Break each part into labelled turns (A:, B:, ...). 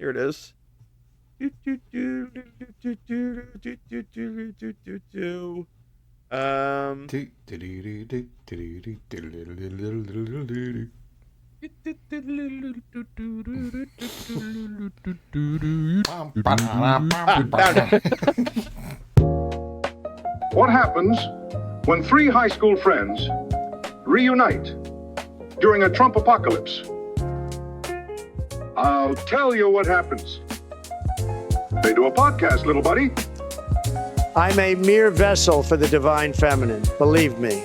A: Here it is. Um, found it.
B: What happens when three high school friends reunite during a Trump apocalypse? I'll tell you what happens. They do a podcast, little buddy.
C: I'm a mere vessel for the divine feminine, believe me.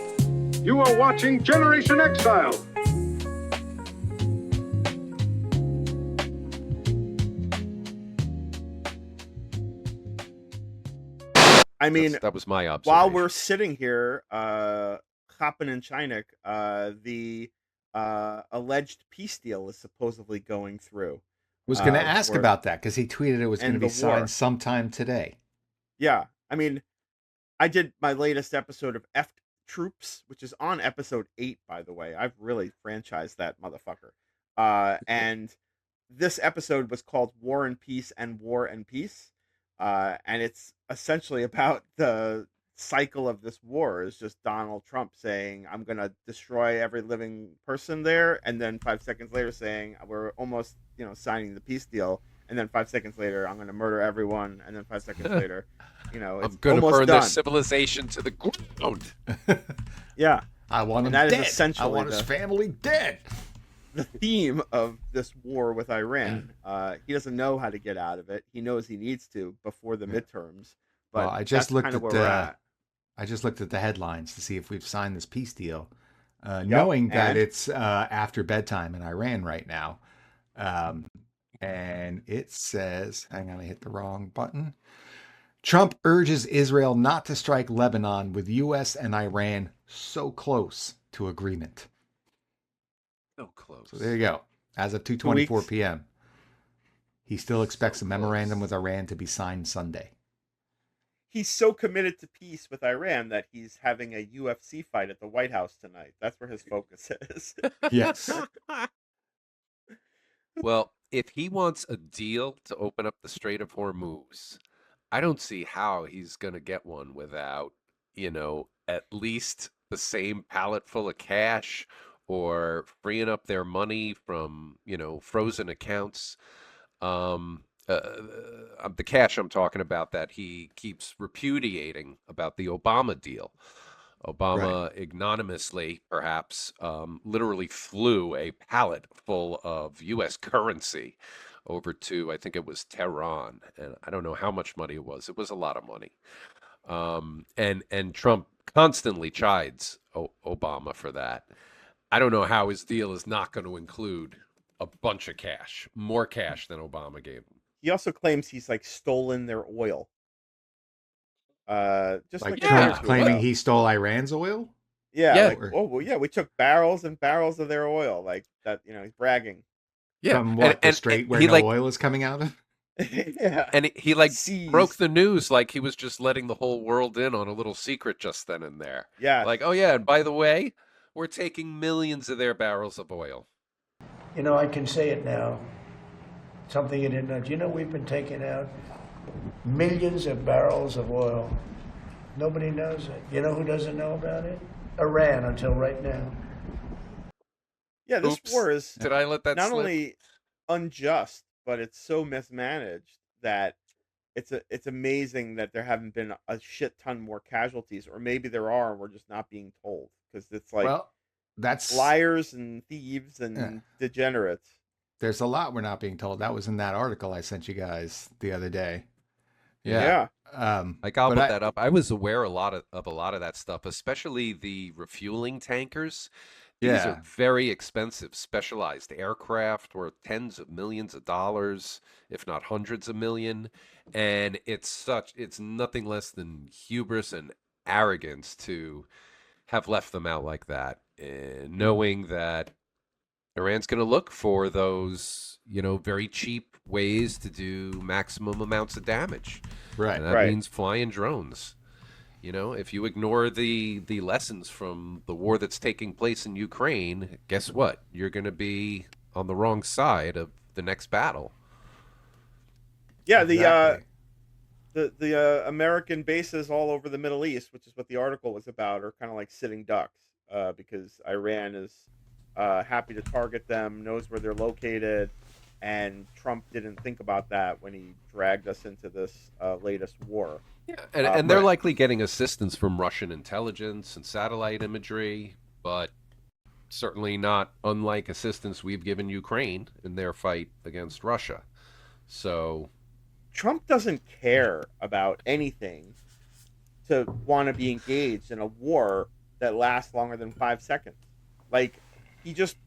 B: You are watching Generation Exile.
A: I mean,
D: that was my observation.
A: while we're sitting here, hopping in Chinik, the alleged peace deal is supposedly going through.
E: Was going to ask
A: for-
E: about that because he tweeted it was going to
A: and
E: be
A: the war.
E: signed sometime today.
A: Yeah, I mean, I did my latest episode of F Troops, which is on episode 8, by the way. I've really franchised that motherfucker. And this episode was called War and Peace and War and Peace. And it's essentially about the cycle of this war is just Donald Trump saying, I'm going to destroy every living person there. And then 5 seconds later saying, we're almost, signing the peace deal. And then 5 seconds later, I'm going to murder everyone. And then 5 seconds later, it's
D: I'm going to
A: almost
D: burn
A: done.
D: their civilization to the ground.
A: Yeah.
E: I want him
A: And that is
E: dead. I
A: essentially
E: want his family dead.
A: the theme of this war with Iran. He doesn't know how to get out of it. He knows he needs to before the midterms. But
E: Well, I just
A: that's
E: looked
A: kind of
E: at
A: where we're at.
E: I just looked at the headlines to see if we've signed this peace deal, knowing that
A: and?
E: it's after bedtime in Iran right now. And it says, hang on, I hit the wrong button. Trump urges Israel not to strike Lebanon with U.S. and Iran so close to agreement.
D: So close.
E: So there you go. As of 2:24 p.m., he still expects a memorandum with Iran to be signed Sunday.
A: He's so committed to peace with Iran that he's having a UFC fight at the White House tonight. That's where his focus is.
E: Yes.
D: Well, if he wants a deal to open up the Strait of Hormuz, I don't see how he's going to get one without, at least the same pallet full of cash or freeing up their money from, frozen accounts. The cash I'm talking about that he keeps repudiating about the Obama deal. Obama ignominiously, perhaps, literally flew a pallet full of U.S. currency over to, I think it was Tehran, and I don't know how much money it was. It was a lot of money. And Trump constantly chides Obama for that. I don't know how his deal is not going to include a bunch of cash, more cash than Obama gave him.
A: He also claims he's stolen their oil. Just
E: Like
A: a year or
E: Trump
A: two
E: claiming
A: ago.
E: he stole Iran's oil?
A: Yeah.
D: Yeah.
A: We took barrels and barrels of their oil. Like that, he's bragging.
D: Yeah,
E: From what, the strait where
D: he
E: no oil is coming out of?
A: Yeah.
D: And he
A: Seized.
D: broke the news like he was just letting the whole world in on a little secret just then and there.
A: Yeah.
D: Like, oh yeah, and by the way, we're taking millions of their barrels of oil.
F: I can say it now. Something you didn't know. Do you know we've been taking out millions of barrels of oil? Nobody knows it. You know who doesn't know about it? Iran until right now.
A: Yeah, this
D: Oops.
A: war is
D: Did I let that
A: not
D: slip?
A: only unjust, but it's so mismanaged that it's amazing that there haven't been a shit ton more casualties, or maybe there are, and we're just not being told because it's
E: Well, that's
A: liars and thieves and degenerates.
E: there's a lot we're not being told. That was in that article I sent you guys the other day.
A: Yeah.
D: Like I'll
E: but
D: put that up. I was aware of a lot of that stuff, especially the refueling tankers. These
E: Yeah.
D: are very expensive, specialized aircraft worth tens of millions of dollars, if not hundreds of million. And it's nothing less than hubris and arrogance to have left them out like that, knowing that Iran's going to look for those, very cheap ways to do maximum amounts of damage.
E: Right.
D: And that means flying drones. If you ignore the lessons from the war that's taking place in Ukraine, guess what? You're going to be on the wrong side of the next battle.
A: Yeah,
E: Exactly.
A: the American bases all over the Middle East, which is what the article was about, are kind of like sitting ducks, because Iran is happy to target them, knows where they're located, and Trump didn't think about that when he dragged us into this latest war.
D: Yeah, and they're
A: But
D: likely getting assistance from Russian intelligence and satellite imagery, but certainly not unlike assistance we've given Ukraine in their fight against Russia. So,
A: Trump doesn't care about anything to want to be engaged in a war that lasts longer than 5 seconds. Like, he just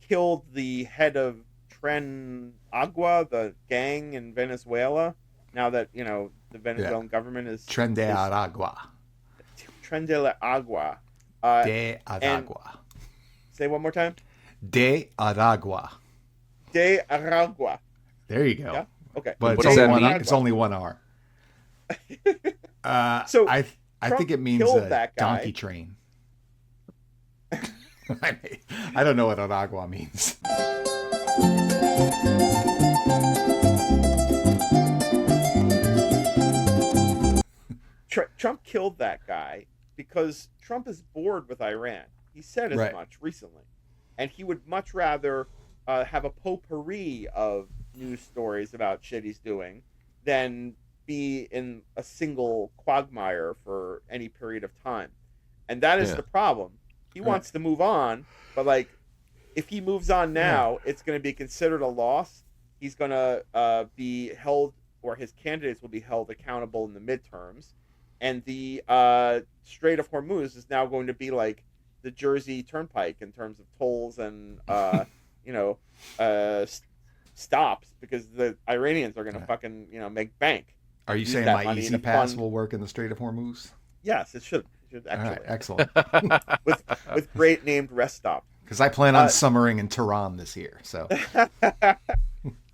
A: killed the head of Tren Agua, the gang in Venezuela. Now that the Venezuelan government is
E: Tren de Aragua.
A: Tren de la Agua.
E: De
A: And
E: Aragua.
A: say one more time.
E: De Aragua.
A: De Aragua.
E: There you go.
A: Yeah. Okay.
E: But
D: What
E: it's
D: does
E: only
D: that
E: one.
D: mean?
E: It's only one R.
A: So
E: I
A: Trump
E: think it means
A: killed
E: a
A: that guy.
E: donkey train. I don't know what Aragua means.
A: Trump killed that guy because Trump is bored with Iran. He said as
E: Right.
A: much recently, and he would much rather have a potpourri of news stories about shit he's doing than be in a single quagmire for any period of time. And that is
D: Yeah.
A: the problem. He wants to move on, but like, if he moves on now, it's going to be considered a loss. He's going to be held, or his candidates will be held accountable in the midterms. And the Strait of Hormuz is now going to be like the Jersey Turnpike in terms of tolls and stops, because the Iranians are going to fucking make bank.
E: Are you
A: Use
E: saying
A: that
E: my
A: money
E: easy
A: to
E: pass
A: fund-
E: will work in the Strait of Hormuz?
A: Yes, it should. It should
E: All right,
A: actually,
E: excellent.
A: with great named rest stops.
E: Because I plan on summering in Tehran this year. So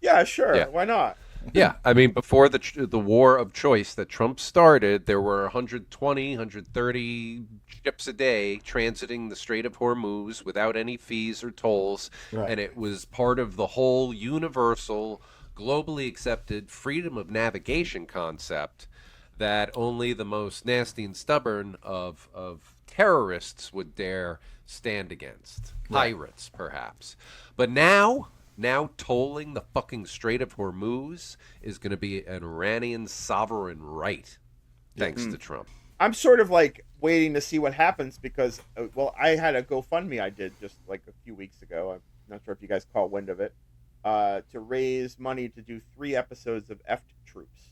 A: Yeah, sure.
D: Yeah.
A: Why not?
D: yeah, I mean, before the war of choice that Trump started, there were 120, 130 ships a day transiting the Strait of Hormuz without any fees or tolls,
E: Right.
D: and it was part of the whole universal, globally accepted freedom of navigation concept that only the most nasty and stubborn of terrorists would dare stand against. Pirates, perhaps. But now tolling the fucking Strait of Hormuz is going to be an Iranian sovereign right, thanks to Trump.
A: I'm sort of like waiting to see what happens because, I had a GoFundMe I did just like a few weeks ago. I'm not sure if you guys caught wind of it, to raise money to do 3 episodes of F Troops.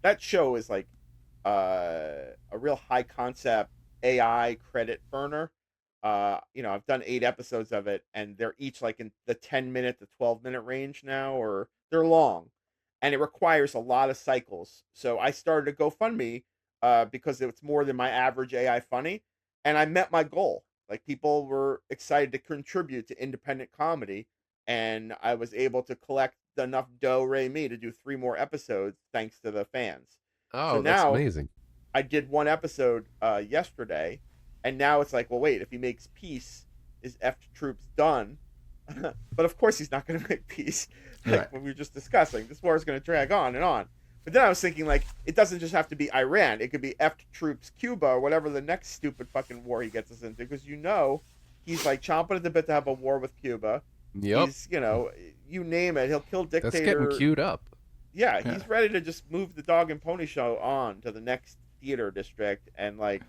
A: That show is like a real high concept AI credit burner. I've done 8 episodes of it, and they're each like in the 10-minute to 12-minute range now, or they're long, and it requires a lot of cycles. So I started a GoFundMe because it's more than my average AI funny, and I met my goal. Like, people were excited to contribute to independent comedy, and I was able to collect enough do-re-mi to do 3 more episodes thanks to the fans.
D: Oh,
A: So
D: that's
A: now
D: amazing.
A: I did 1 episode yesterday, and now it's like, well, wait, if he makes peace, is F Troops done? But of course he's not going to make peace. Like
E: Right.
A: what we were just discussing, this war is going to drag on and on. But then I was thinking, like, it doesn't just have to be Iran. It could be F Troops Cuba or whatever the next stupid fucking war he gets us into, because he's like chomping at the bit to have a war with Cuba.
D: Yep.
A: He's, you name it, he'll kill
D: That's
A: dictator.
D: getting queued up.
A: Yeah, he's ready to just move the dog and pony show on to the next theater district, and like,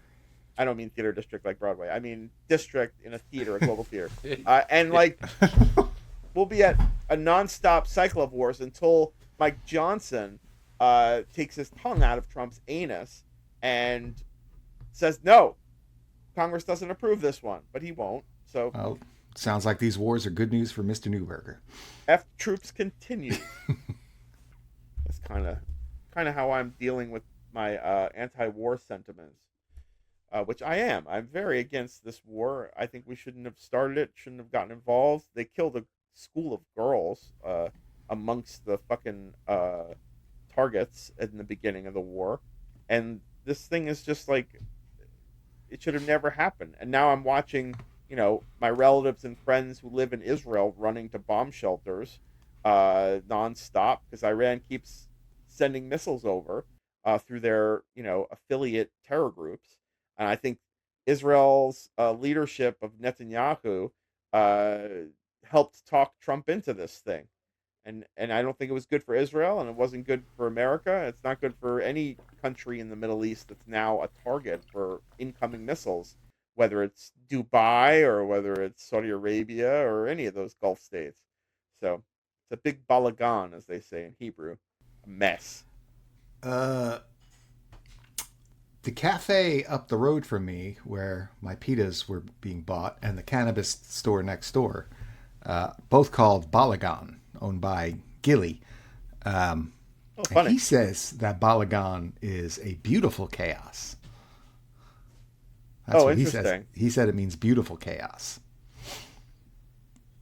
A: I don't mean theater district like Broadway. I mean district in a theater, a global theater, and like, we'll be at a nonstop cycle of wars until Mike Johnson takes his tongue out of Trump's anus and says no, Congress doesn't approve this one, but he won't. So
E: Well, sounds like these wars are good news for Mr. Newberger.
A: F Troops continue. That's kind of how I'm dealing with my anti-war sentiments, which I am. I'm very against this war. I think we shouldn't have started it. Shouldn't have gotten involved. They killed a school of girls amongst the fucking targets in the beginning of the war, and this thing is just like, it should have never happened. And now I'm watching, my relatives and friends who live in Israel running to bomb shelters nonstop because Iran keeps sending missiles over through their, affiliate terror groups. And I think Israel's leadership of Netanyahu uh, helped talk Trump into this thing. And I don't think it was good for Israel, and it wasn't good for America. It's not good for any country in the Middle East that's now a target for incoming missiles, whether it's Dubai or whether it's Saudi Arabia or any of those Gulf states. So it's a big balagan, as they say in Hebrew, a mess.
E: The cafe up the road from me, where my pitas were being bought, and the cannabis store next door, both called Balagan, owned by Gilly.
A: Oh,
E: And
A: funny.
E: he says that Balagan is a beautiful chaos. That's
A: Oh,
E: what he says.
A: interesting.
E: He said it means beautiful chaos.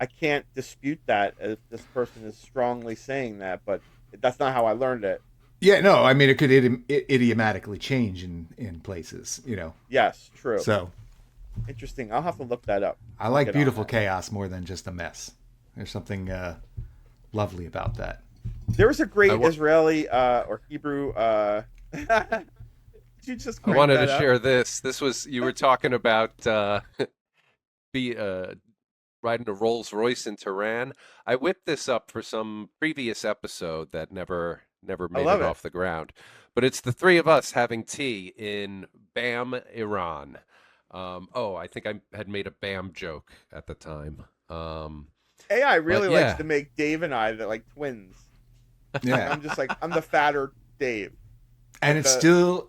A: I can't dispute that if this person is strongly saying that, but that's not how I learned it.
E: Yeah, no, I mean, it could idiomatically change in places,
A: Yes, true.
E: So
A: Interesting. I'll have to look that up.
E: I like
A: Get on
E: beautiful
A: that.
E: chaos more than just a mess. There's something lovely about that.
A: There was a great
D: I wa-
A: Israeli or Hebrew. Did you just
D: I
A: crank
D: wanted
A: that
D: to
A: up?
D: share this. This was you were talking about be riding a Rolls Royce in Tehran. I whipped this up for some previous episode that never
A: I
D: made
A: love
D: it
A: it.
D: off the ground. But it's the three of us having tea in Bam, Iran. I think I had made a Bam joke at the time.
A: AI really likes
D: yeah.
A: to make Dave and I the like twins.
E: Yeah.
A: I'm just like I'm the fatter Dave.
E: And
A: Like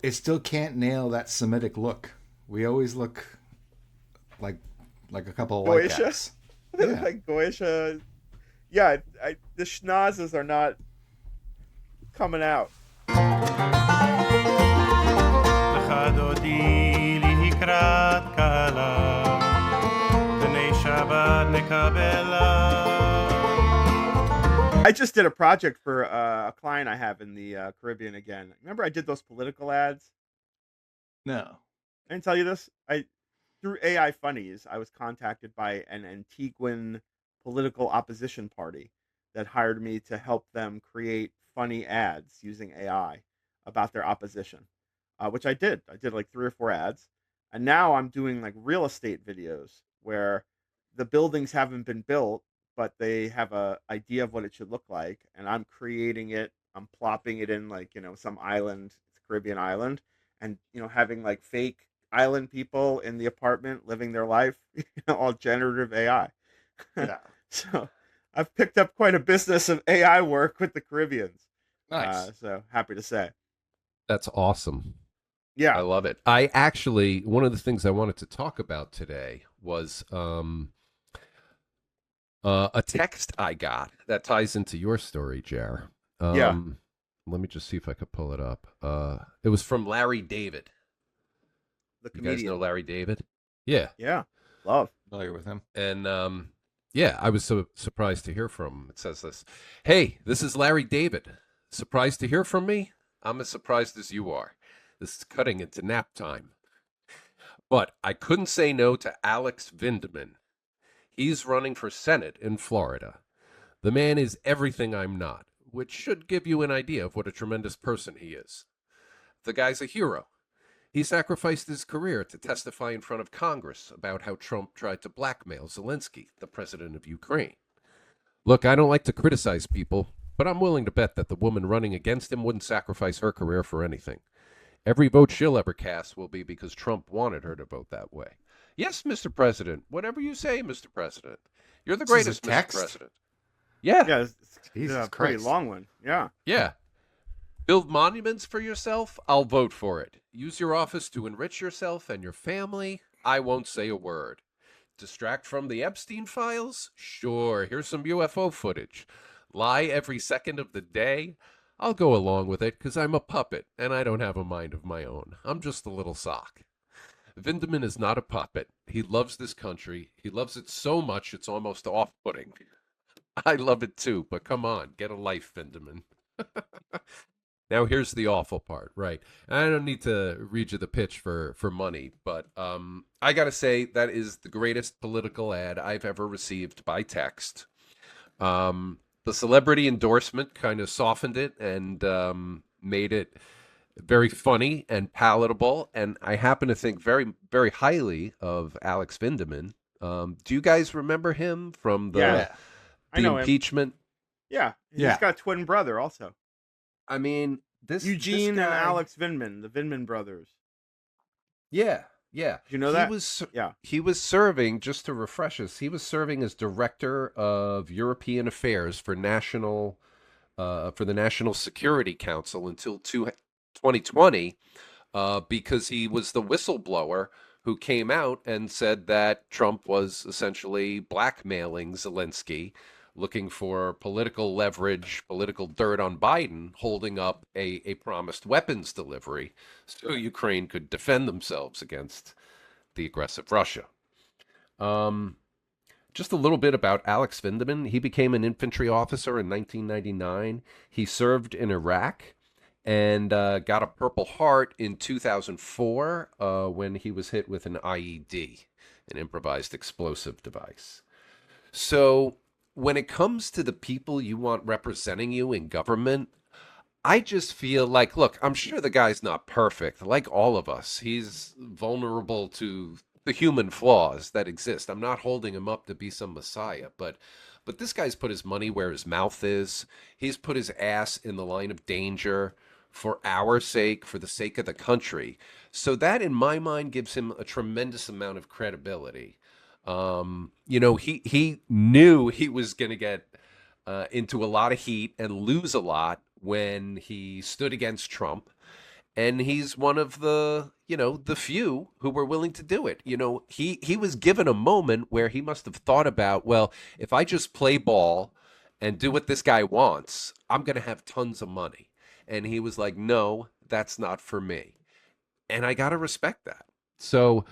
E: it still can't nail that Semitic look. We always look like a couple of white
A: Goyish?
E: guys. Yeah.
A: like Goisha. Yeah, the schnozzes are not coming out.
G: לך דודי לקראת קהלה, בני שבת נקבלה.
A: I just did a project for a client I have in the Caribbean again. Remember I did those political ads?
E: No.
A: I didn't tell you this. Through AI Funnies, I was contacted by an Antiguan political opposition party that hired me to help them create funny ads using AI about their opposition, which I did. I did like 3 or 4 ads, and now I'm doing like real estate videos where the buildings haven't been built, but they have a idea of what it should look like, and I'm creating it. I'm plopping it in like some island, it's a Caribbean island, and having like fake island people in the apartment living their life, all generative AI.
E: Yeah.
A: So I've picked up quite a business of AI work with the Caribbeans.
E: Nice.
A: So happy to say.
D: That's awesome. I
A: Yeah.
D: love it. I actually, one of the things I wanted to talk about today was a text I got that ties into your story, Jer.
A: Yeah.
D: Let me just see if I could pull it up. It was from Larry David.
A: The
D: You guys know
A: comedian.
D: Larry David? Yeah.
A: Yeah. Love.
E: Familiar with him.
D: And yeah, I was so surprised to hear from him. It says this. Hey, this is Larry David. Surprised to hear from me? I'm as surprised as you are. This is cutting into nap time. But I couldn't say no to Alex Vindman. He's running for Senate in Florida. The man is everything I'm not, which should give you an idea of what a tremendous person he is. The guy's a hero. He sacrificed his career to testify in front of Congress about how Trump tried to blackmail Zelensky, the president of Ukraine. Look, I don't like to criticize people, but I'm willing to bet that the woman running against him wouldn't sacrifice her career for anything. Every vote she'll ever cast will be because Trump wanted her to vote that way. Yes, Mr. President. Whatever you say, Mr. President. You're the
E: This is a
D: greatest, Mr.
E: text?
D: President. Yeah.
A: Yeah. It's
E: Jesus
A: a pretty
E: Christ.
A: long one. Yeah.
D: Yeah. Build monuments for yourself? I'll vote for it. Use your office to enrich yourself and your family? I won't say a word. Distract from the Epstein files? Sure, here's some UFO footage. Lie every second of the day? I'll go along with it because I'm a puppet and I don't have a mind of my own. I'm just a little sock. Vindman is not a puppet. He loves this country. He loves it so much it's almost off-putting. I love it too, but come on, get a life, Vindman. Now here's the awful part, right? I don't need to read you the pitch for money, but I gotta say that is the greatest political ad I've ever received by text. The celebrity endorsement kind of softened it and made it very funny and palatable. And I happen to think very, very highly of Alex Vindman. Do you guys remember him from
A: Yeah, I
D: the
A: know him.
D: impeachment?
A: Yeah, he's
E: Yeah.
A: got a twin brother also.
D: I mean,
A: Eugene
D: this
A: and
D: guy,
A: Alex Vindman, the Vindman brothers.
D: Yeah, yeah.
A: Did you know that? Yeah.
D: He was serving, just to refresh us, he was serving as director of European Affairs for the National Security Council until 2020, because he was the whistleblower who came out and said that Trump was essentially blackmailing Zelensky, looking for political leverage, political dirt on Biden, holding up a promised weapons delivery so Ukraine could defend themselves against the aggressive Russia. Just a little bit about Alex Vindman. He became an infantry officer in 1999. He served in Iraq and got a Purple Heart in 2004 when he was hit with an IED, an improvised explosive device. So when it comes to the people you want representing you in government, I just feel like, look, I'm sure the guy's not perfect. Like all of us, he's vulnerable to the human flaws that exist. I'm not holding him up to be some messiah, but this guy's put his money where his mouth is. He's put his ass in the line of danger for our sake, for the sake of the country. So that, in my mind, gives him a tremendous amount of credibility. He knew he was going to get into a lot of heat and lose a lot when he stood against Trump. And he's one of the few who were willing to do it. He was given a moment where he must have thought about, well, if I just play ball and do what this guy wants, I'm going to have tons of money. And he was like, no, that's not for me. And I got to respect that. So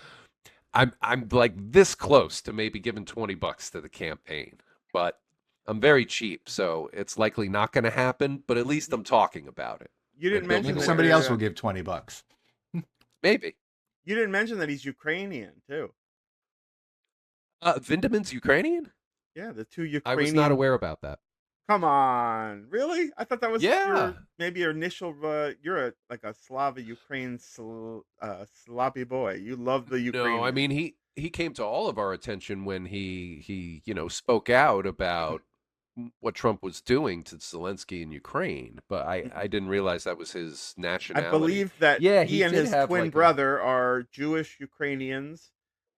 D: I'm like this close to maybe giving $20 to the campaign, but I'm very cheap, so it's likely not going to happen, but at least I'm talking about it.
A: You didn't mention
E: Maybe
A: that
E: somebody else will give $20.
D: Maybe.
A: You didn't mention that he's Ukrainian too.
D: Vindman's Ukrainian?
A: Yeah, the two Ukrainian.
D: I was not aware about that.
A: Come on, really? I thought that was
D: Yeah.
A: your initial. You're like a Slava Ukraine sloppy boy. You love the Ukraine.
D: No, I mean he came to all of our attention when he spoke out about what Trump was doing to Zelensky in Ukraine, but I didn't realize that was his nationality.
A: I believe that he and his twin brother are Jewish Ukrainians,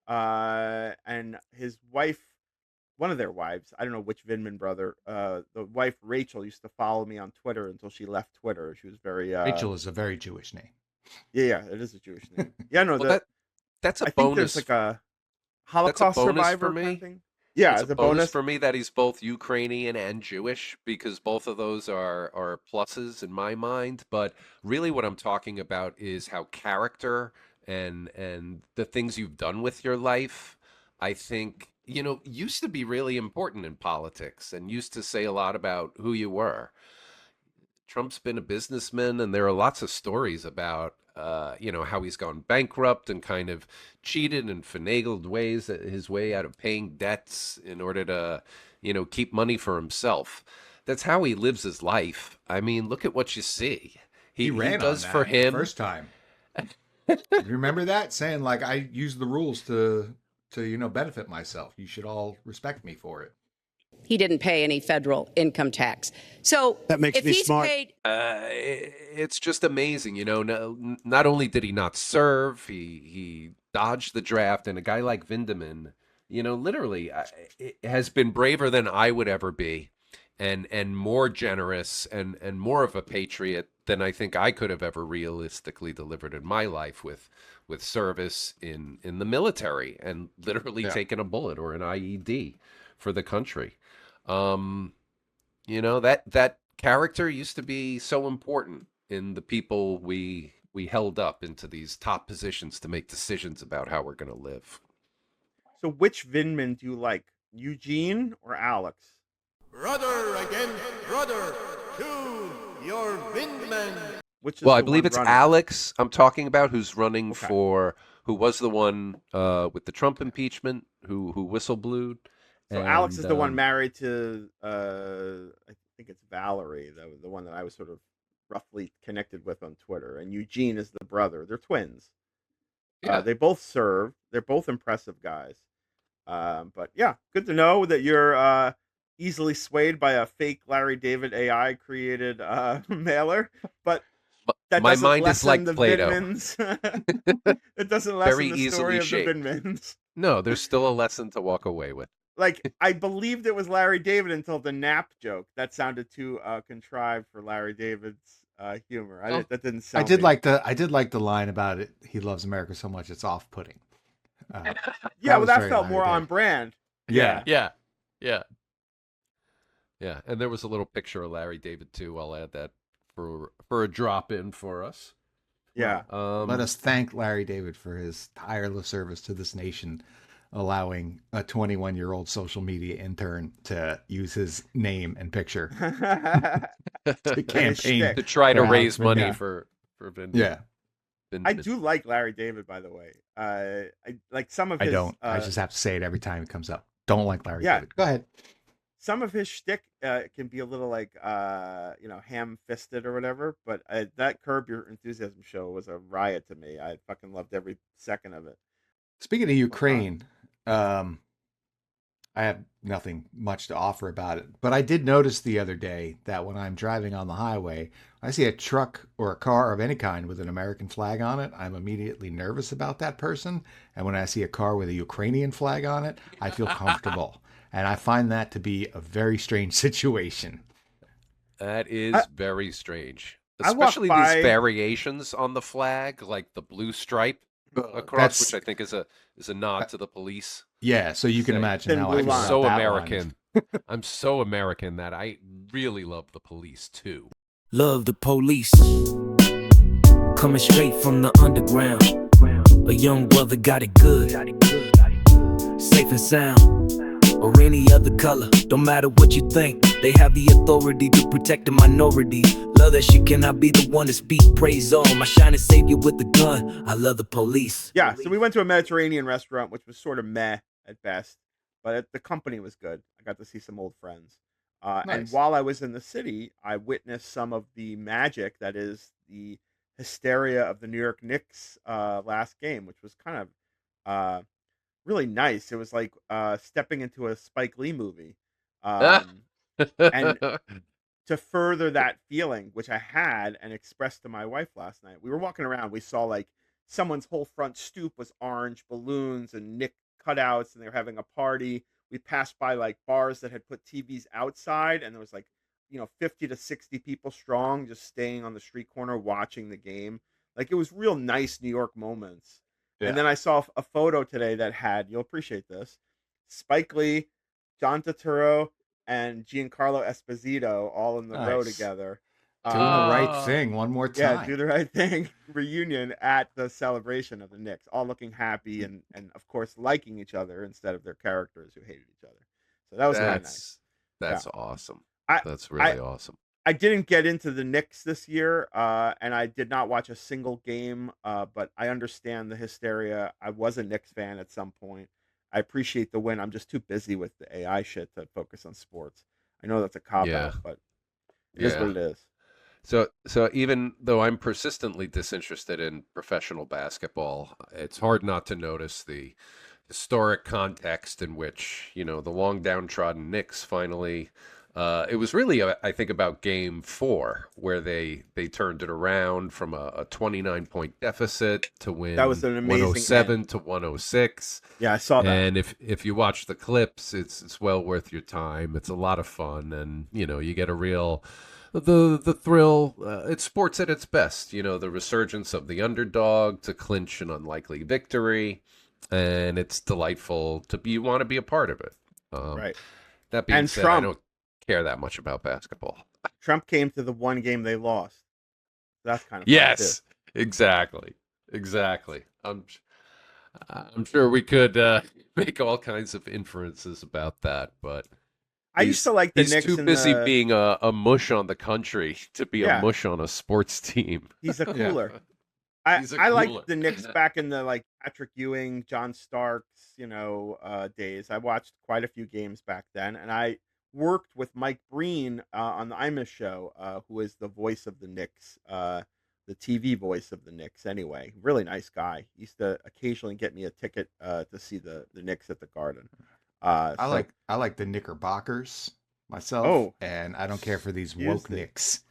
A: and his wife, one of their wives, I don't know which Vindman brother, the wife Rachel used to follow me on Twitter until she left Twitter. She was very
E: Rachel is a very Jewish name.
A: Yeah, it is a Jewish name. Yeah, no,
D: well, that's a
A: I
D: bonus.
A: think there's like a Holocaust survivor
D: for me.
A: kind of thing. Yeah,
D: it's a bonus for me that he's both Ukrainian and Jewish, because both of those are pluses in my mind. But really what I'm talking about is how character and the things you've done with your life, I think, used to be really important in politics and used to say a lot about who you were. Trump's been a businessman, and there are lots of stories about how he's gone bankrupt and kind of cheated and finagled his way out of paying debts in order to, keep money for himself. That's how he lives his life. I mean, look at what you see.
E: He ran
D: does
E: on that
D: for him
E: first time. You remember that? Saying like, I use the rules to benefit myself. You should all respect me for it.
H: He didn't pay any federal income tax. So
C: that makes
H: if
C: me
H: he's
C: smart.
H: Paid...
D: It's just amazing. Not only did he not serve, he dodged the draft. And a guy like Vindman, literally has been braver than I would ever be, and more generous and more of a patriot than I think I could have ever realistically delivered in my life with service in the military and literally taking a bullet or an IED for the country. That character used to be so important in the people we held up into these top positions to make decisions about how we're going to live.
A: So which Vindman do you like, Eugene or Alex?
I: Brother against brother, choose your Vindman.
D: Well, I believe it's Alex I'm talking about, who's running who was the one with the Trump impeachment, who whistleblowed.
A: So Alex is the one
D: And
A: married to I think it's Valerie, the one that I was sort of roughly connected with on Twitter, and Eugene is the brother. They're twins.
D: yeah,
A: They both served. They're both impressive guys. But yeah, good to know that you're easily swayed by a fake Larry David AI created mailer, but that
D: my
A: doesn't
D: mind is
A: lessen
D: like
A: the
D: Play-Doh,
A: Vindmans. It doesn't
D: very
A: lessen the story
D: easily
A: of the
D: shaped.
A: Vindmans.
D: No, there's still a lesson to walk away with.
A: Like, I believed it was Larry David until the nap joke. That sounded too contrived for Larry David's humor.
E: Well,
A: That didn't
E: I
A: sell
E: did
A: me.
E: like the line about it. He loves America so much it's off-putting.
A: Yeah,
E: that
A: well,
E: was
A: that
E: very
A: felt
E: Larry
A: more on
E: David.
A: brand.
E: Yeah.
D: Yeah, yeah, yeah. And there was a little picture of Larry David too. I'll add that for a drop in for us.
A: Yeah.
E: Let us thank Larry David for his tireless service to this nation, allowing a 21-year-old social media intern to use his name and picture to campaign
D: to try to
E: for
D: raise
E: Alex
D: money
E: Vindman.
D: for Vindman.
E: Yeah.
A: I do like Larry David, by the way. I like some of his.
E: I don't. I just have to say it every time it comes up. Don't like Larry
A: Yeah.
E: David. Go ahead.
A: Some of his shtick can be a little like ham-fisted or whatever, but that Curb Your Enthusiasm show was a riot to me. I fucking loved every second of it.
E: Speaking of Ukraine, I have nothing much to offer about it, but I did notice the other day that when I'm driving on the highway, I see a truck or a car of any kind with an American flag on it. I'm immediately nervous about that person. And when I see a car with a Ukrainian flag on it, I feel comfortable. And I find that to be a very strange situation.
D: That is very strange.
A: I walk
D: Especially
A: by-
D: these variations on the flag, like the blue stripe across,
E: That's-
D: which I think is a nod to the police.
E: Yeah, so you can
D: Say,
E: imagine
A: Thin
E: how
A: blue
E: I feel
A: line.
E: about
D: So
E: that one.
D: American. I'm so American that I really love the police too.
J: Love the police. Coming straight from the underground. A young brother got it good. Safe and sound. Or any other color. Don't matter what you think. They have the authority to protect the minority. Love that shit, can I be the one to speak praise on? My shining savior with the gun. I love the police.
A: Yeah, so we went to a Mediterranean restaurant, which was sort of meh at best, but the company was good. I got to see some old friends. And
E: Nice.
A: while I was in the city, I witnessed some of the magic that is the hysteria of the New York Knicks last game, which was kind of really nice. It was like stepping into a Spike Lee movie. And to further that feeling, which I had and expressed to my wife last night, we were walking around. We saw like someone's whole front stoop was orange balloons and Nick cutouts, and they were having a party. We passed by like bars that had put TVs outside, and there was like 50 to 60 people strong just staying on the street corner watching the game. Like, it was real nice New York moments.
E: Yeah.
A: And then I saw a photo today that had, you'll appreciate this, Spike Lee, John Turturro, and Giancarlo Esposito all in the row
E: Nice.
A: together.
E: Doing the right thing one more time.
A: Yeah, do the right thing. Reunion at the celebration of the Knicks, all looking happy and of course liking each other instead of their characters who hated each other. So that was kind of nice.
D: That's awesome.
A: I-
D: That's really awesome.
A: I didn't get into the Knicks this year, and I did not watch a single game, but I understand the hysteria. I was a Knicks fan at some point. I appreciate the win. I'm just too busy with the AI shit to focus on sports. I know that's a cop
D: Yeah.
A: out, but it is what it is.
D: So even though I'm persistently disinterested in professional basketball, it's hard not to notice the historic context in which, the long downtrodden Knicks finally, it was really, I think, about game 4, where they turned it around from a 29-point deficit to win
A: That was an amazing
D: 107 to 106.
A: Yeah, I saw that.
D: And if you watch the clips, it's well worth your time. It's a lot of fun, and you get a real the thrill. It's sports at its best. The resurgence of the underdog to clinch an unlikely victory, and it's delightful you want to be a part of it.
A: Right.
D: That being
A: And
D: said,
A: Trump-
D: I don't care that much about basketball.
A: Trump came to the one game they lost. That's kind of fun,
D: Yes,
A: too.
D: exactly. I'm sure we could make all kinds of inferences about that, but
A: I used to like the
D: he's
A: Knicks.
D: too
A: in
D: busy
A: the-
D: being a mush on the country to be
A: Yeah.
D: a mush on a sports team.
A: He's a
E: Yeah.
A: cooler.
D: He's a
A: I like
D: cooler.
A: the Knicks back in the like Patrick Ewing, John Starks, days. I watched quite a few games back then, and I worked with Mike Breen on the Imus show, who is the voice of the Knicks, the TV voice of the Knicks. Anyway, really nice guy. He used to occasionally get me a ticket to see the Knicks at the Garden.
E: I like the Knickerbockers myself,
A: Oh,
E: and I don't care for these
A: excuse
E: woke
A: me.
E: Knicks.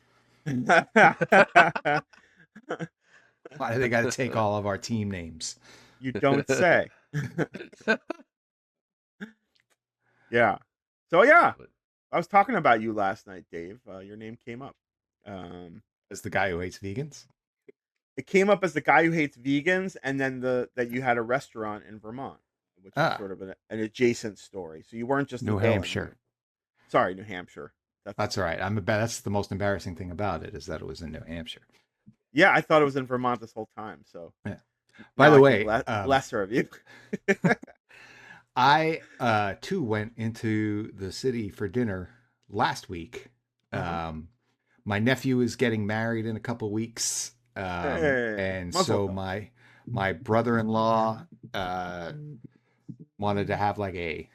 E: Why do they got to take all of our team names?
A: You don't say. Yeah. So yeah, I was talking about you last night, Dave. Your name came up.
E: As the guy who hates vegans?
A: It came up as the guy who hates vegans, and then that you had a restaurant in Vermont, which is sort of an adjacent story. So you weren't just
E: New
A: a villain.
E: Hampshire.
A: Sorry, New Hampshire.
E: That's all right. That's the most embarrassing thing about it, is that it was in New Hampshire.
A: Yeah, I thought it was in Vermont this whole time. So
E: yeah. By the way,
A: lesser of you.
E: I too went into the city for dinner last week. My nephew is getting married in a couple weeks, and so my brother-in-law wanted to have like a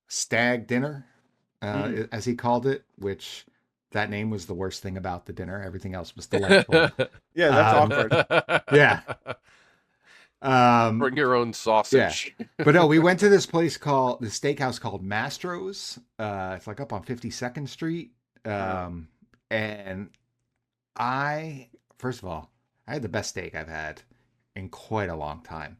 E: stag dinner, as he called it, which that name was the worst thing about the dinner. Everything else was delightful.
A: Yeah, that's awkward.
E: Yeah.
D: Bring your own sausage.
E: Yeah. But no, we went to this place called the steakhouse called Mastro's. It's like up on 52nd Street. And first of all, I had the best steak I've had in quite a long time.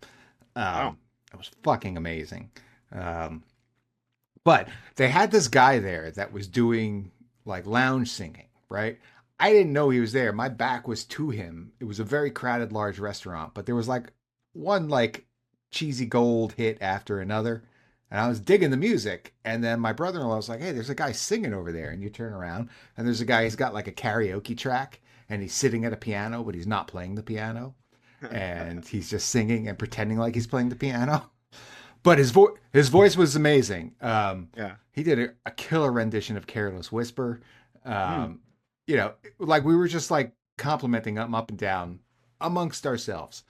E: It was fucking amazing. But they had this guy there that was doing like lounge singing, right? I didn't know he was there. My back was to him. It was a very crowded, large restaurant, but there was like one like cheesy gold hit after another. And I was digging the music. And then my brother-in-law was like, hey, there's a guy singing over there. And you turn around and there's a guy, he's got like a karaoke track and he's sitting at a piano, but he's not playing the piano. And he's just singing and pretending like he's playing the piano. But his voice was amazing. He did a killer rendition of Careless Whisper. Like we were just like complimenting him up and down amongst ourselves.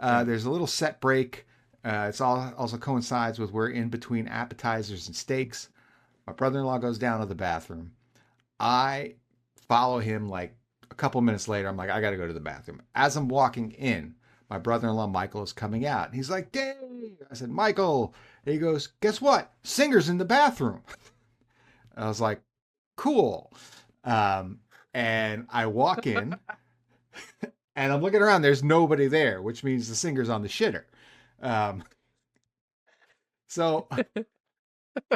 E: There's a little set break. It's also coincides with we're in between appetizers and steaks. My brother-in-law goes down to the bathroom. I follow him like a couple minutes later. I'm like, I got to go to the bathroom. As I'm walking in, my brother-in-law, Michael, is coming out. And he's like, Dave. I said, Michael. And he goes, guess what? Singer's in the bathroom. I was like, cool. And I walk in and I'm looking around. There's nobody there, which means the singer's on the shitter. So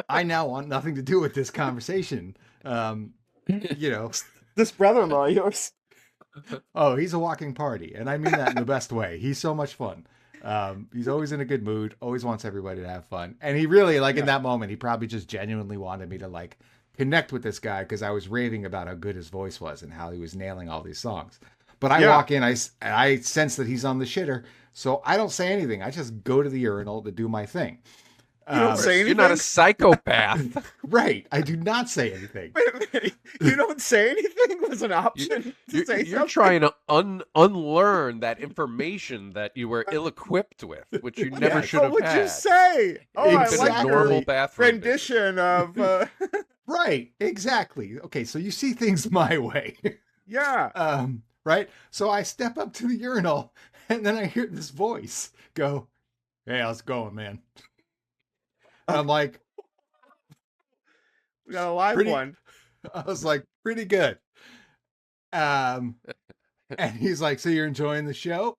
E: I now want nothing to do with this conversation.
A: This brother-in-law of yours.
E: Oh, he's a walking party. And I mean that in the best way. He's so much fun. He's always in a good mood, always wants everybody to have fun. And he really, in that moment, he probably just genuinely wanted me to connect with this guy because I was raving about how good his voice was and how he was nailing all these songs. But I walk in, I sense that he's on the shitter, so I don't say anything. I just go to the urinal to do my thing.
A: You don't say anything?
D: You're not a psychopath.
E: Right. I do not say anything.
A: Wait a minute. You don't say anything was an option to say
D: You're trying to unlearn that information that you were ill-equipped with, which you never should have
A: What would
D: had.
A: you say? Oh,
E: Exactly.
A: I like
D: Normal
A: your
D: bathroom
A: rendition of...
E: Right. Exactly. Okay, so you see things my way.
A: Yeah.
E: Right? So I step up to the urinal, and then I hear this voice go, hey, how's it going, man? And I'm like...
A: We got a live one.
E: I was like, pretty good. And he's like, so you're enjoying the show?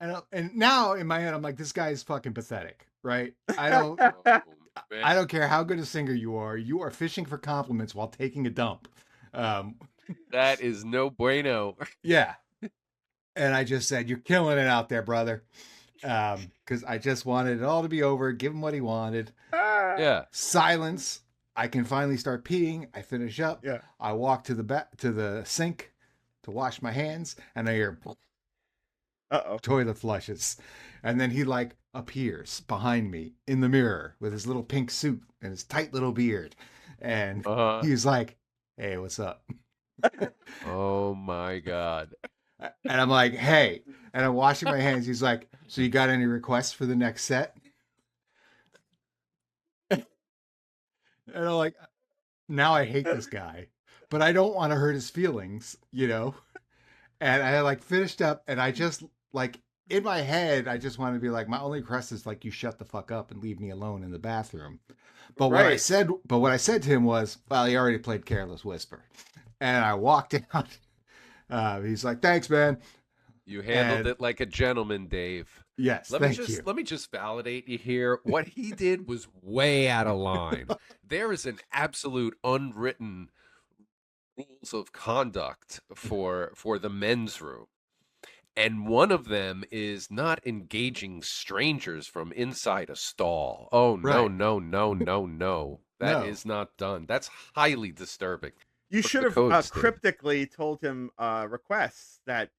E: And now in my head, I'm like, this guy is fucking pathetic, right? I don't care how good a singer you are fishing for compliments while taking a dump.
D: That is no bueno.
E: Yeah. And I just said, you're killing it out there, brother. Because I just wanted it all to be over, give him what he wanted.
D: Yeah.
E: Silence. I can finally start peeing. I finish up.
A: Yeah.
E: I walk to the sink to wash my hands, and I hear toilet flushes. And then he appears behind me in the mirror with his little pink suit and his tight little beard. And he's like, hey, what's up?
D: Oh my God.
E: And I'm like, hey, and I'm washing my hands. He's like, so you got any requests for the next set? And I'm like, now I hate this guy, but I don't want to hurt his feelings, you know? And I like finished up and I just like in my head, I just wanted to be like, my only request is like, you shut the fuck up and leave me alone in the bathroom. But what I said to him was, well, he already played Careless Whisper. And I walked out. He's like, thanks, man.
D: You handled it like a gentleman, Dave.
E: Yes,
D: Let me just validate you here. What he did was way out of line. There is an absolute unwritten rules of conduct for the men's room. And one of them is not engaging strangers from inside a stall. Oh, no, no, no, no, no. That is not done. That's highly disturbing.
A: You should have cryptically told him requests that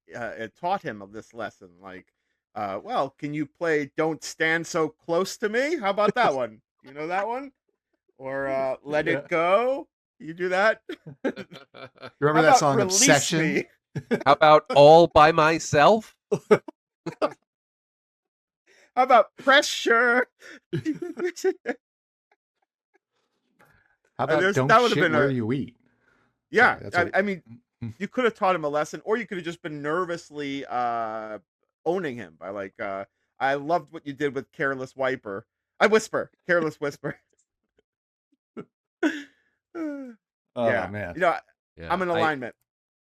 A: taught him of this lesson. Like, well, can you play Don't Stand So Close to Me? How about that one? You know that one? Or Let It Go? You do that?
E: Remember that song, Obsession?
A: Me?
D: How about All by Myself?
A: How about Pressure?
E: How about Don't Shit Where You Eat?
A: Yeah, I mean, you could have taught him a lesson, or you could have just been nervously owning him by like, I loved what you did with Careless Whisper. Careless Whisper.
E: Oh man,
A: you know, I'm in alignment.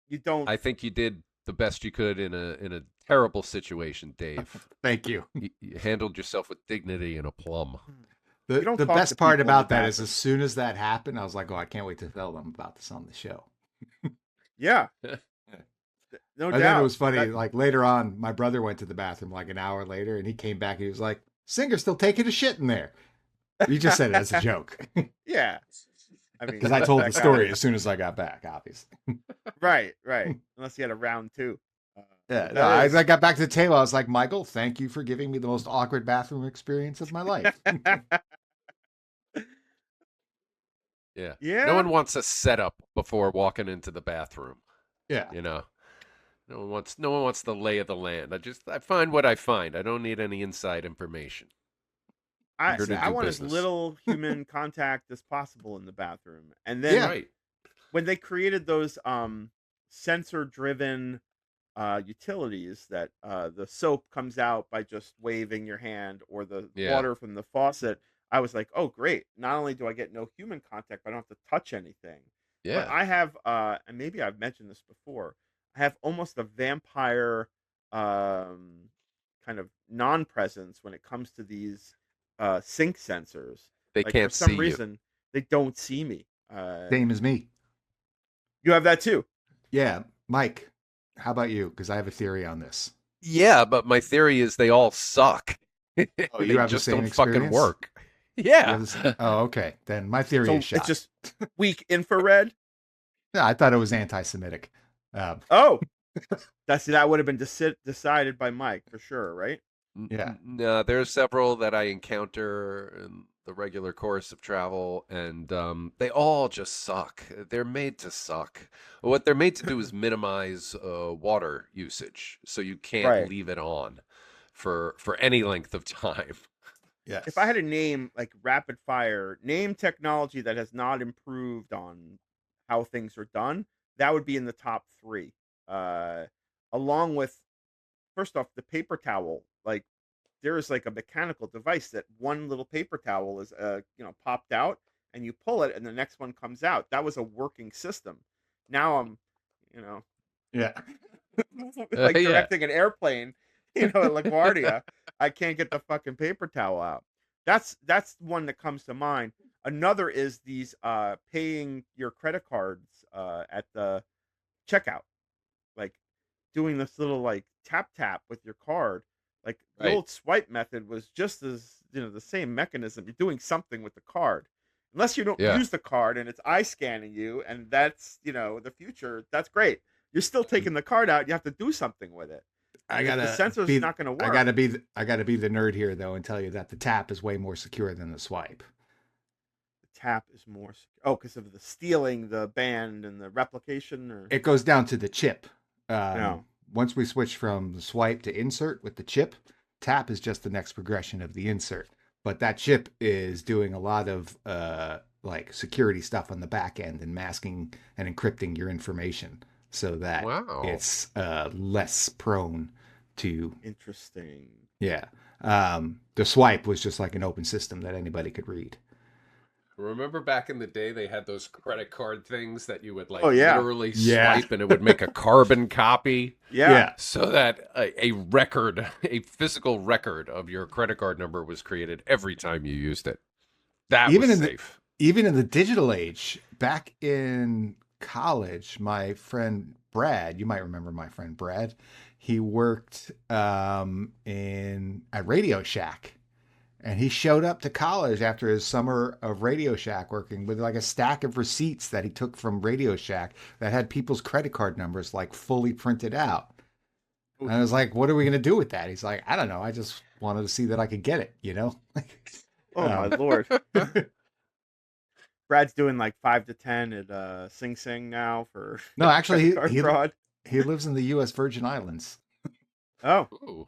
A: You don't.
D: I think you did the best you could in a terrible situation, Dave.
E: Thank you.
D: You handled yourself with dignity and aplomb.
E: The best part about that is as soon as that happened, I was like, oh, I can't wait to tell them about this on the show.
A: Yeah. No doubt.
E: Then it was funny. Like later on, my brother went to the bathroom like an hour later and he came back and he was like, Singer's still taking a shit in there. He just said it as a joke.
A: Yeah. I mean,
E: because I told the story as soon as I got back, obviously.
A: Right. Unless you had a round two.
E: I got back to the table. I was like, Michael, thank you for giving me the most awkward bathroom experience of my life.
D: Yeah. No one wants a setup before walking into the bathroom.
E: Yeah.
D: You know, no one wants the lay of the land. I find what I find. I don't need any inside information.
A: I want as little human contact as possible in the bathroom. And then when they created those sensor driven utilities that the soap comes out by just waving your hand, or the water from the faucet, I was like, oh great, not only do I get no human contact, but I don't have to touch anything. But I have and maybe I've mentioned this before, I have almost a vampire kind of non-presence when it comes to these sink sensors.
D: They
A: like,
D: can't
A: for some
D: see
A: reason they don't see me.
E: Same as me.
A: You have that too?
E: Yeah. Mike, how about you? Because I have a theory on this.
D: Yeah, but my theory is they all suck.
E: Oh, you have
D: just
E: the same
D: don't
E: experience?
D: fucking work. Yeah.
E: Oh, okay. Then my theory is shot.
A: It's just weak infrared.
E: Yeah, I thought it was anti-Semitic.
A: Oh, that would have been decided by Mike for sure, right?
E: Yeah.
D: No, there are several that I encounter in the regular course of travel, and they all just suck. They're made to suck. What they're made to do is minimize water usage, so you can't leave it on for any length of time.
E: Yes.
A: If I had a name like rapid fire, name technology that has not improved on how things are done, that would be in the top 3. Along with, first off, the paper towel. Like, there is like a mechanical device that one little paper towel is popped out, and you pull it and the next one comes out. That was a working system. Now I'm like directing an airplane, at LaGuardia. I can't get the fucking paper towel out. That's one that comes to mind. Another is these paying your credit cards at the checkout, like doing this little like tap with your card. Like the old swipe method was just as the same mechanism. You're doing something with the card, unless you don't use the card and it's eye scanning you, and that's the future. That's great. You're still taking the card out. You have to do something with it. The sensor's not going to work.
E: I gotta be the nerd here though, and tell you that the tap is way more secure than the swipe.
A: The tap is more secure. because of the stealing the band and the replication, or
E: it goes down to the chip. once we switch from the swipe to insert with the chip, tap is just the next progression of the insert. But that chip is doing a lot of like security stuff on the back end and masking and encrypting your information so that it's less prone to.
A: Interesting.
E: Yeah. The swipe was just like an open system that anybody could read.
D: Remember back in the day, they had those credit card things that you would like literally
E: Yeah.
D: swipe and it would make a carbon copy.
A: Yeah.
D: So that a record, a physical record of your credit card number was created every time you used it. That
E: Even
D: was
E: in
D: safe.
E: Even in the digital age, back in college, my friend Brad, you might remember my friend Brad, he worked at Radio Shack. And he showed up to college after his summer of Radio Shack working with like a stack of receipts that he took from Radio Shack that had people's credit card numbers like fully printed out. And I was like, what are we going to do with that? He's like, I don't know. I just wanted to see that I could get it, you know?
A: Oh my Lord. Brad's doing like 5 to 10 at Sing Sing now for
E: No, actually,
A: credit card fraud.
E: he lives in the U.S. Virgin Islands.
A: Oh,
D: Ooh.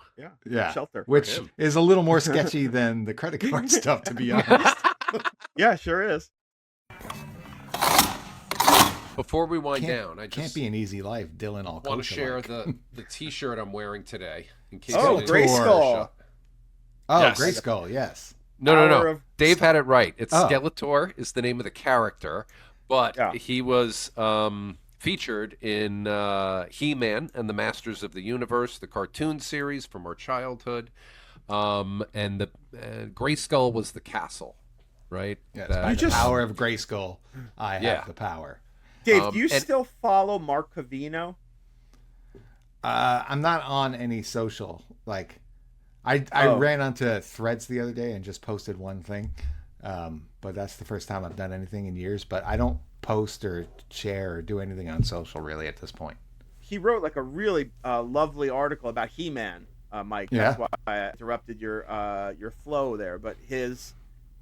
E: Yeah,
A: shelter for
E: which
A: him.
E: is a little more sketchy than the credit card stuff, to be honest.
A: Yeah, sure is.
D: Before we wind down, I
E: Can't
D: just
E: be an easy life, Dylan. All
D: want to share the T-shirt I'm wearing today. In case
A: Oh,
D: you didn't
A: Grayskull.
E: Oh,
D: Yes.
E: Grayskull, yes.
D: No.
A: Power of-
D: Dave had it right. It's
E: Oh.
D: Skeletor is the name of the character, but
A: Yeah.
D: he was featured in He-Man and the Masters of the Universe, the cartoon series from our childhood, and the Grayskull was the castle, right?
E: Yes,
D: That-
E: by the
A: just-
E: power of Grayskull, I have
D: Yeah.
E: the power.
A: Dave, do you
D: and-
A: still follow Mark Covino?
E: I'm not on any social. Like, I
A: Oh.
E: ran onto Threads the other day and just posted one thing, but that's the first time I've done anything in years. But I don't post or share or do anything on social really at this point.
A: He wrote like a really lovely article about He-Man, Mike.
E: Yeah.
A: That's why I interrupted your flow there. But his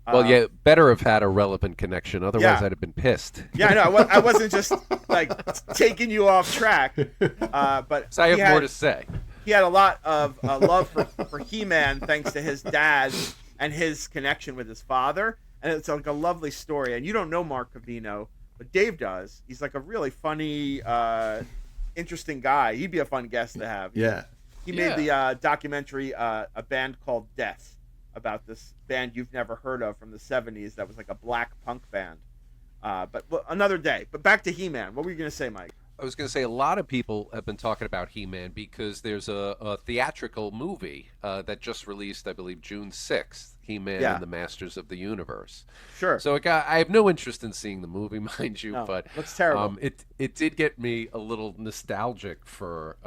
D: Well, yeah, better have had a relevant connection. Otherwise,
A: Yeah.
D: I'd have been pissed.
A: Yeah, I know. I wasn't just like taking you off track. But
D: So I have
A: he had-
D: more to say.
A: He had a lot of love for He-Man thanks to his dad and his connection with his father. And it's like a lovely story. And you don't know Mark Covino, but Dave does. He's like a really funny, interesting guy. He'd be a fun guest to have.
E: Yeah.
A: He made the documentary, A Band Called Death, about this band you've never heard of from the 70s that was like a black punk band. But another day. But back to He-Man. What were you going to say, Mike?
D: I was going to say a lot of people have been talking about He-Man because there's a theatrical movie that just released, I believe, June 6th, He-Man
A: Yeah.
D: and the Masters of the Universe.
A: Sure.
D: So I have no interest in seeing the movie, mind you,
A: No,
D: but
A: looks terrible.
D: it did get me a little nostalgic for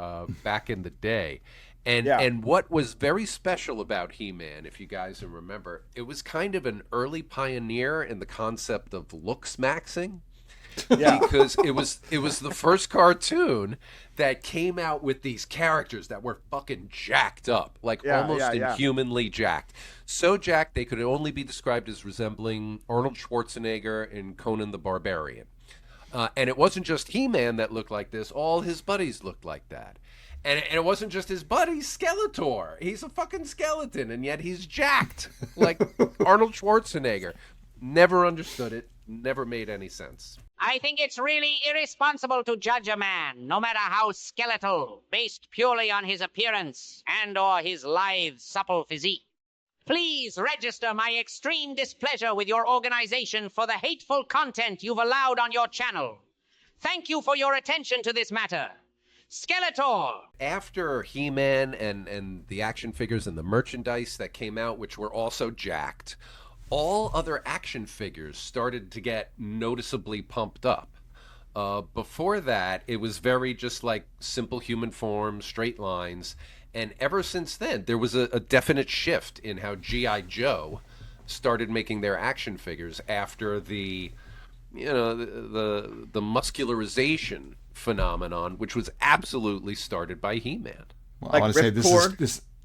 D: back in the day. And
A: Yeah.
D: and what was very special about He-Man, if you guys remember, it was kind of an early pioneer in the concept of Looksmaxxing.
A: Yeah.
D: Because it was the first cartoon that came out with these characters that were fucking jacked up, like almost
A: yeah.
D: inhumanly jacked. So jacked they could only be described as resembling Arnold Schwarzenegger in Conan the Barbarian. And it wasn't just He-Man that looked like this; all his buddies looked like that. And it wasn't just his buddy, Skeletor. He's a fucking skeleton, and yet he's jacked like Arnold Schwarzenegger. Never understood it. Never made any sense.
K: I think it's really irresponsible to judge a man, no matter how skeletal, based purely on his appearance and or his lithe, supple physique. Please register my extreme displeasure with your organization for the hateful content you've allowed on your channel. Thank you for your attention to this matter. Skeletor!
D: After He-Man and the action figures and the merchandise that came out, which were also jacked, all other action figures started to get noticeably pumped up. Before that, it was very just like simple human forms, straight lines. And ever since then, there was a definite shift in how G.I. Joe started making their action figures after the muscularization phenomenon, which was absolutely started by He-Man.
E: Well,
A: Like
E: I want to say
A: Ripcord?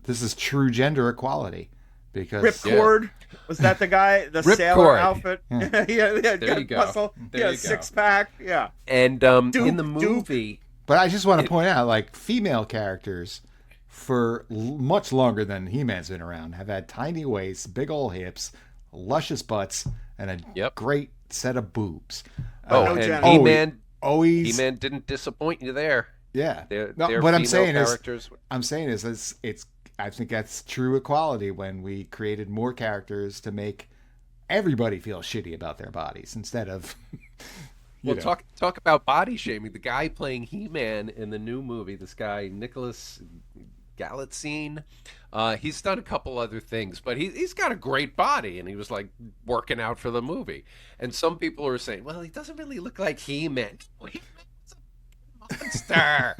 E: this is true gender equality because
A: Ripcord, was that the guy? The sailor
D: Ripcord.
A: outfit? Yeah,
D: There you go.
A: Muscle.
D: There
A: Yeah,
D: you go.
A: six pack. Yeah.
D: And
A: Duke,
D: in the movie,
E: But I just want to point out, like, female characters for much longer than He-Man's been around have had tiny waists, big old hips, luscious butts, and a great set of boobs.
D: And He-Man, He-Man didn't disappoint you there.
E: Yeah.
D: Their
E: what I'm saying is, it's. I think that's true equality when we created more characters to make everybody feel shitty about their bodies instead of.
D: Well, talk about body shaming. The guy playing He-Man in the new movie, this guy Nicholas Galitzine, he's done a couple other things, but he's got a great body, and he was like working out for the movie. And some people are saying, well, he doesn't really look like He-Man. Monster.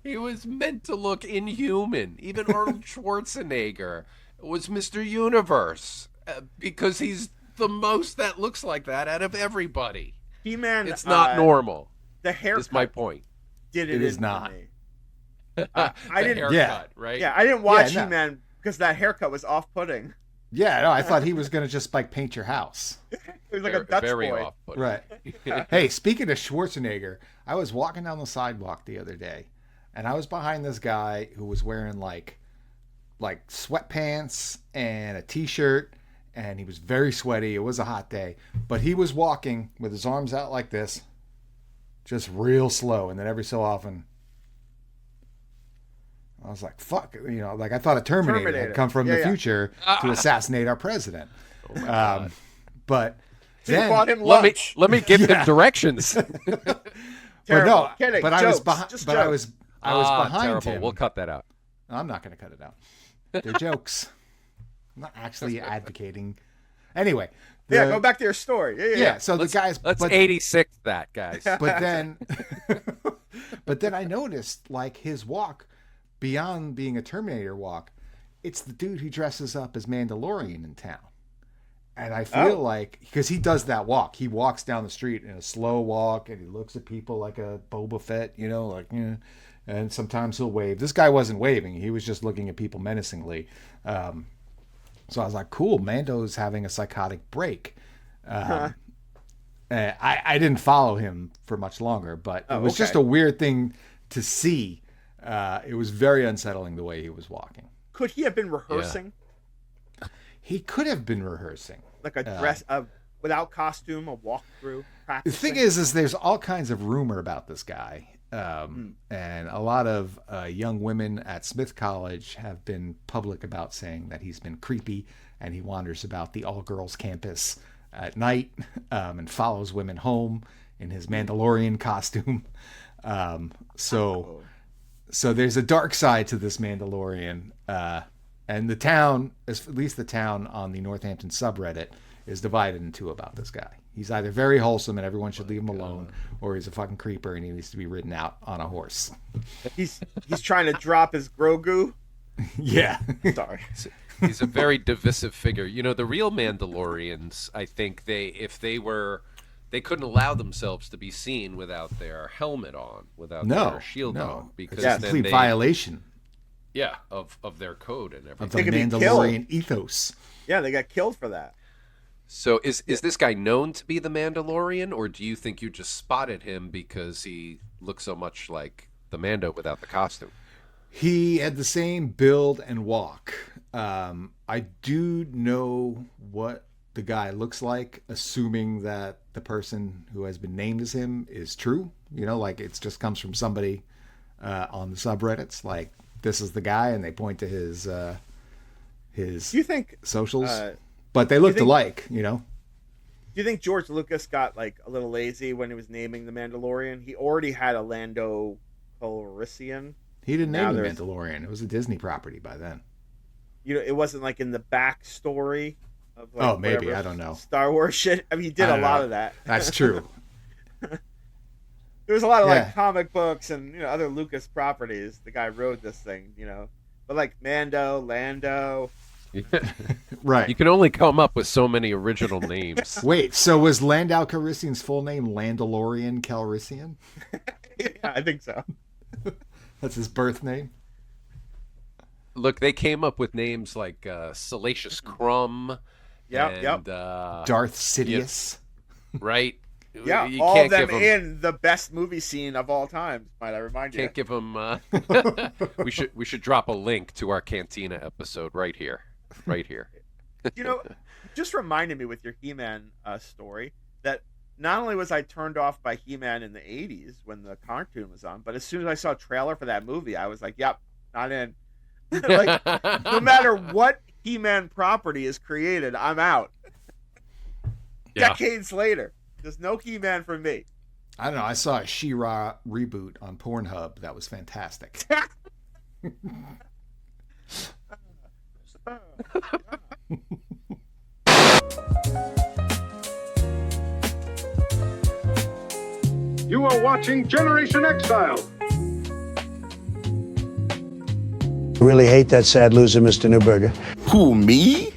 D: He was meant to look inhuman. Even Arnold Schwarzenegger was Mr. Universe because he's the most that looks like that out of everybody.
A: He-Man,
D: it's not normal.
A: The haircut.
D: Is my point.
A: It is not.
D: I didn't. Haircut, right?
A: Yeah, I didn't watch He-Man because that haircut was off-putting.
E: Yeah, no, I thought he was going to just like paint your house.
A: It was like a Dutch boy.
D: Off-putting.
E: Right. Hey, speaking of Schwarzenegger, I was walking down the sidewalk the other day, and I was behind this guy who was wearing like sweatpants and a t-shirt, and he was very sweaty. It was a hot day, but he was walking with his arms out like this, just real slow, and then every so often I was like, fuck, like I thought a Terminator had come from the future to assassinate our president. But then
D: let me give him directions.
A: Terrible.
E: But no, but I was behind
D: terrible.
E: him.
D: We'll cut that out.
E: I'm not going to cut it out. They're jokes. I'm not actually advocating. Anyway.
A: Go back to your story. Yeah.
E: So the guys.
D: Let's 86 that, guys.
E: But then I noticed like his walk, beyond being a Terminator walk, it's the dude who dresses up as Mandalorian in town. And I feel like, because he does that walk, he walks down the street in a slow walk and he looks at people like a Boba Fett, and sometimes he'll wave. This guy wasn't waving. He was just looking at people menacingly. So I was like, cool, Mando's having a psychotic break. I didn't follow him for much longer, but it was just a weird thing to see. It was very unsettling the way he was walking.
A: Could he have been rehearsing?
E: Yeah. He could have been rehearsing.
A: Like a dress, without costume, a walkthrough.
E: The thing is there's all kinds of rumor about this guy. And a lot of young women at Smith College have been public about saying that he's been creepy and he wanders about the all-girls campus at night and follows women home in his Mandalorian costume. So there's a dark side to this Mandalorian. And the town, at least the town on the Northampton subreddit, is divided in two about this guy. He's either very wholesome and everyone should leave him alone, or he's a fucking creeper and he needs to be ridden out on a horse.
A: He's trying to drop his Grogu.
E: Yeah.
A: Sorry.
D: He's a very divisive figure. The real Mandalorians, I think they couldn't allow themselves to be seen without their helmet on, without their shield on, because
E: it's a complete violation.
D: Yeah, of their code and everything.
E: Of the Mandalorian ethos.
A: Yeah, they got killed for that.
D: So is this guy known to be the Mandalorian, or do you think you just spotted him because he looks so much like the Mando without the costume?
E: He had the same build and walk. I do know what the guy looks like, assuming that the person who has been named as him is true. Like it just comes from somebody on the subreddits. Like, this is the guy, and they point to his
A: you think
E: socials. But they looked alike, Do
A: you think George Lucas got like a little lazy when he was naming the Mandalorian? He already had a Lando Calrissian.
E: He didn't name the Mandalorian. It was a Disney property by then.
A: It wasn't like in the backstory of like
E: maybe, I don't know.
A: Star Wars shit. I mean, he did a lot of that.
E: That's true.
A: There was a lot of like comic books and other Lucas properties. The guy wrote this thing, but like Mando, Lando.
E: Right.
D: You can only come up with so many original names.
E: Wait, so was Lando Calrissian's full name Landalorian Calrissian?
A: Yeah, I think so.
E: That's his birth name?
D: Look, they came up with names like Salacious Crumb.
A: Yep.
E: Darth Sidious.
D: Right?
A: Yeah,
D: you
A: all
D: can't
A: of them
D: give 'em-
A: in the best movie scene of all time. Might I remind you?
D: Can't give them. We should drop a link to our Cantina episode right here, right here.
A: You know, just reminded me with your He-Man story that not only was I turned off by He-Man in the 80s when the cartoon was on, but as soon as I saw a trailer for that movie, I was like, yep, not in. Like, no matter what He-Man property is created, I'm out.
D: Yeah.
A: Decades later, there's no He-Man for me.
E: I don't know. I saw a She-Ra reboot on Pornhub. That was fantastic.
B: You are watching Generation Exile.
C: Really hate that sad loser, Mr. Newberger.
I: Who, me?